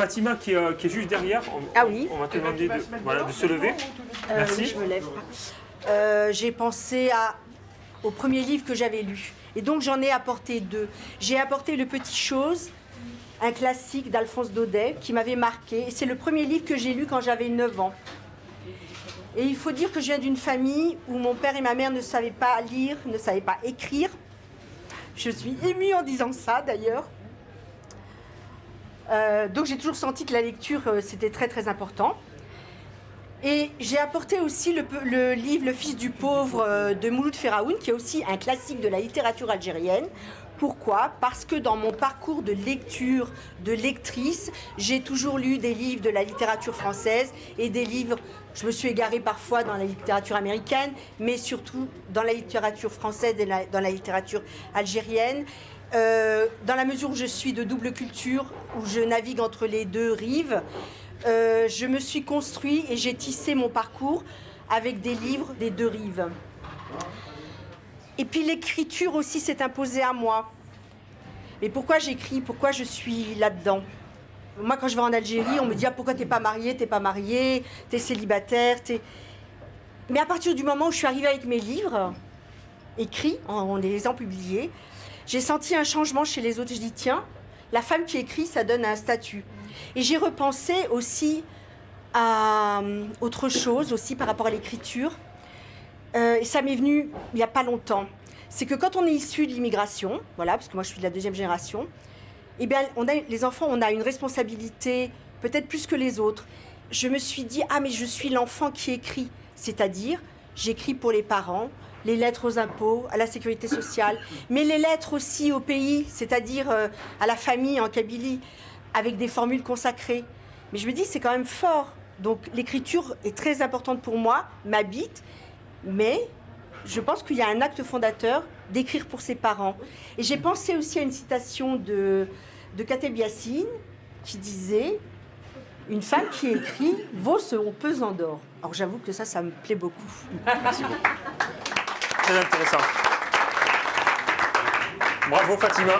Fatima qui est juste derrière, Ah oui. on va te demander de se lever. Merci. Oui, je me lève. J'ai pensé au premier livre que j'avais lu. Et donc j'en ai apporté 2. J'ai apporté Le Petit Chose, un classique d'Alphonse Daudet qui m'avait marqué. Et c'est le premier livre que j'ai lu quand j'avais 9 ans. Et il faut dire que je viens d'une famille où mon père et ma mère ne savaient pas lire, ne savaient pas écrire. Je suis émue en disant ça d'ailleurs. Donc j'ai toujours senti que la lecture c'était très très important. Et j'ai apporté aussi le livre Le Fils du pauvre de Mouloud Feraoun, qui est aussi un classique de la littérature algérienne. Pourquoi ? Parce que dans mon parcours de lecture, de lectrice, j'ai toujours lu des livres de la littérature française et des livres, je me suis égarée parfois dans la littérature américaine, mais surtout dans la littérature française et dans la littérature algérienne. Dans la mesure où je suis de double culture, où je navigue entre les 2 rives, je me suis construit et j'ai tissé mon parcours avec des livres des 2 rives. Et puis l'écriture aussi s'est imposée à moi. Mais pourquoi j'écris ? Pourquoi je suis là-dedans ? Moi, quand je vais en Algérie, on me dit « Ah, pourquoi t'es pas mariée, t'es célibataire, Mais à partir du moment où je suis arrivée avec mes livres, écrits, en les ayant publiés, j'ai senti un changement chez les autres. Je dis « Tiens, la femme qui écrit, ça donne un statut. » Et j'ai repensé aussi à autre chose, aussi par rapport à l'écriture. Et ça m'est venu il n'y a pas longtemps. C'est que quand on est issu de l'immigration, voilà, parce que moi je suis de la 2e génération, eh bien, les enfants, on a une responsabilité peut-être plus que les autres. Je me suis dit, ah mais je suis l'enfant qui écrit, c'est-à-dire j'écris pour les parents, les lettres aux impôts, à la sécurité sociale, mais les lettres aussi au pays, c'est-à-dire à la famille en Kabylie, avec des formules consacrées. Mais je me dis, c'est quand même fort. Donc l'écriture est très importante pour moi, m'habite, mais je pense qu'il y a un acte fondateur d'écrire pour ses parents. Et j'ai pensé aussi à une citation de Kateb Yassine qui disait « Une femme qui écrit vaut son pesant d'or ». Alors j'avoue que ça me plaît beaucoup. Merci beaucoup. Très intéressant. Bravo Fatima.